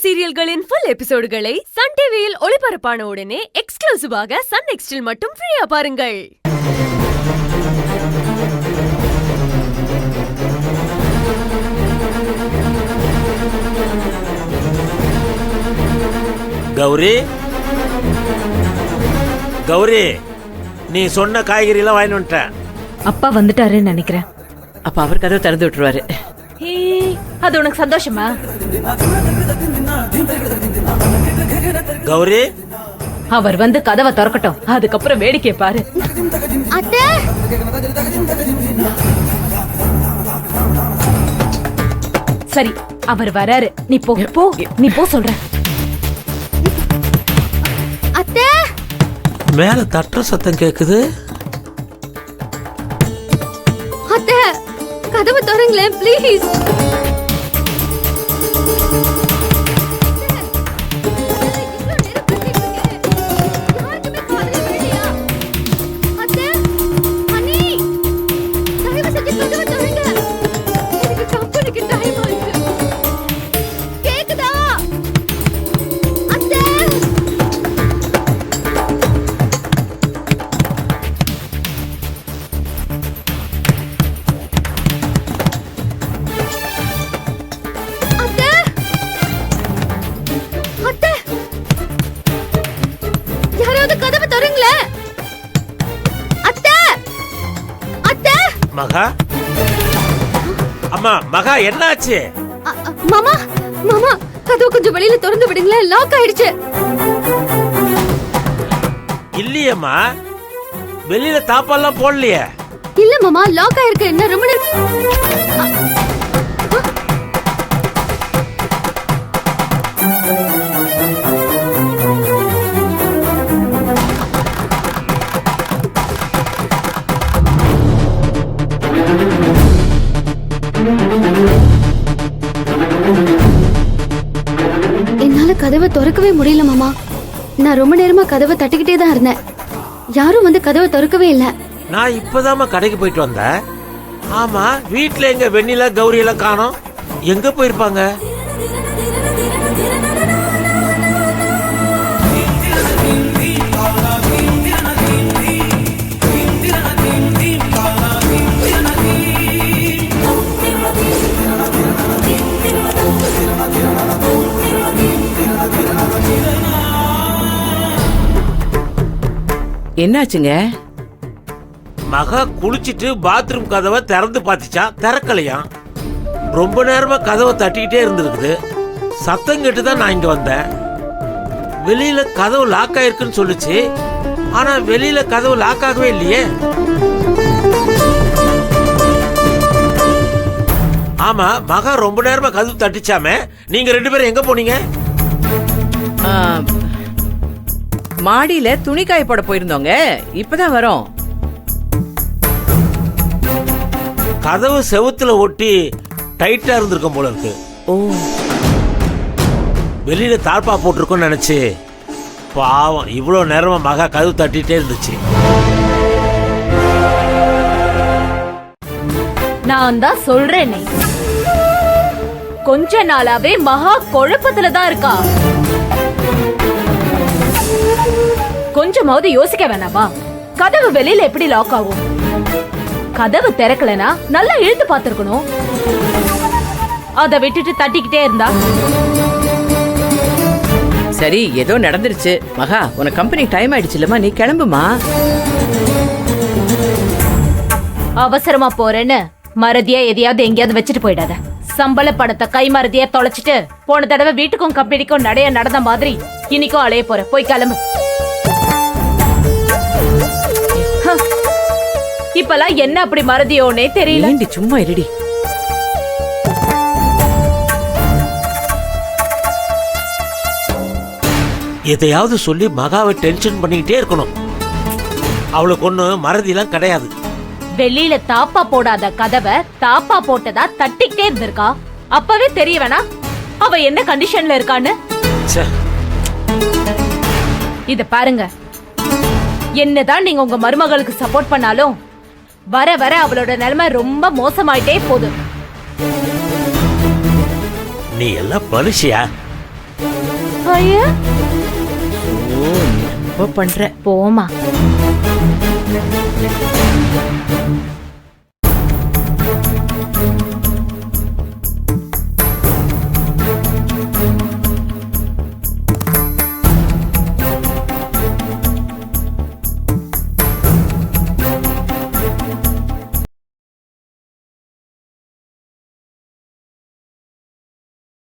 சீரியல்களின் full எபிசோடுகளை Sun டிவியில் ஒளிபரப்பான உடனே எக்ஸ்க்ளூசிவாக சன் நெக்ஸ்டில் மட்டும் ஃப்ரீயா பாருங்கள். கௌரி, கௌரி, நீ சொன்ன காய்கறி எல்லாம் வாங்கி வந்துட்டேன். அப்பா வந்துட்டாருன்னு நினைக்கிறேன். அப்ப அவர் கதவை திறந்து விட்டுருவாரு. அது உனக்கு சந்தோஷமா? கௌரி, அவர் வந்து கதவை திறக்கட்டும், அதுக்கப்புறம் வேடிக்கை பாரு. அத்தை, சரி, அவர் வராரு. நீ போ போ, நீ போ சொல்ற. அத்தை, மேல தட்டுற சத்தம் கேக்குது. அத்தை, கதவு திறங்களேன் ப்ளீஸ். மகா, அம்மா, மகா, என்னாச்சு? மாமா, மாமா, கதவு கொஞ்சம் வெளியில திறந்து விடுங்களேன், லாக் ஆயிடுச்சு. இல்லையம்மா, வெளியில தாப்பாலாம் போடலையே. இல்ல மாமா, லாக் ஆயிருக்கு. என்ன ரொம்ப என்னால கதவை திறக்கவே முடியல மாமா. நான் ரொம்ப நேரமா கதவை தட்டிக்கிட்டே தான் இருந்தேன். யாரும் வந்து கதவை திறக்கவே இல்ல. நான் இப்பதாம்மா கடைக்கு போயிட்டு வந்தேன். ஆமா, வீட்டுல எங்க வெண்ணிலா, கௌரி எல்லாம் காணோம். எங்க போயிருப்பாங்க? என்னாச்சுங்க? மகா குளிச்சிட்டு பாத்ரூம் கதவை திறந்து பாத்துச்சா, திறக்கலையா. ரொம்ப நேரமா கதவை தட்டிக்கிட்டே இருந்திருக்குது. சத்தம் கேட்டுதான் நான் இங்க வந்தேன். வெளியில கதவு லாக் ஆயிருக்குன்னு சொல்லுச்சு. ஆனா வெளியில கதவு லாக் ஆகவே இல்லையே. ஆமா, மகா ரொம்ப நேரமா கதவு தட்டிச்சாமே. நீங்க ரெண்டு பேரும் எங்க போனீங்க? மாடியில துணி காய போட போயிருந்தோங்க. இப்பதான் வரோம். கதவு செவுத்துல ஒட்டி டைட்டா இருந்திருக்கும் போல இருக்கு. ஓ, வெளியில தாழ்பா போட்டிருக்கோன்னு நினைச்சு பாவம் இவ்வளவு நேரமா மகா கதவு தட்டிட்டே இருந்துச்சு. நான் தான் சொல்றேனே, கொஞ்ச நாளாவே மகா குழப்பத்துல தான் இருக்கா. கொஞ்சமாவது யோசிக்க வேணாமா? கதவு வெளியில எப்படி லாக் ஆகும்? கதவு திறக்கலனா நல்லா இழுத்து பாத்துருக்கணும். அத விட்டுட்டு தட்டிக்கிட்டே இருந்தா. சரி, ஏதோ நடந்துருச்சு. மகா, உனக்கு கம்பெனி டைம் ஆயிடுச்சு இல்லமா, நீ கிளம்புமா. அவசரமா போறேன்னு மறதியா எதையாவது எங்கேயாவது வச்சுட்டு போயிடாத. சம்பள பணத்தை கை மறதியா தொலைச்சிட்டு போன தடவை வீட்டுக்கும் கம்பெனிக்கும் நடைய நடந்த மாதிரி இன்னைக்கும் அலைய போற. போய் கிளம்பு. இப்பெல்லாம் என்ன அப்படி மறதியோனே தெரியல. சும்மா இருடி. எதையாவது சொல்லி மகாவை டென்ஷன் பண்ணிக்கிட்டே இருக்கணும். அவளுக்கு ஒண்ணு மறதிலாம் கிடையாது. வெளியில தாப்பா போடாத கதவை தாப்பா போட்டதா தட்டிக்கிட்டே இருந்திருக்கா. அப்பவே தெரிய வேணா அவ என்ன கண்டிஷன்ல இருக்கான்னு. இத பாருங்க, என்னதான் நீங்க உங்க மருமகளுக்கு சப்போர்ட் பண்ணாலும் வர வர அவளோட நிலைமை ரொம்ப மோசமாயிட்டே போகுது. நீ எல்லாம் மனுஷியா? ஐயா ஓ நீ ரொம்ப பண்ற போமா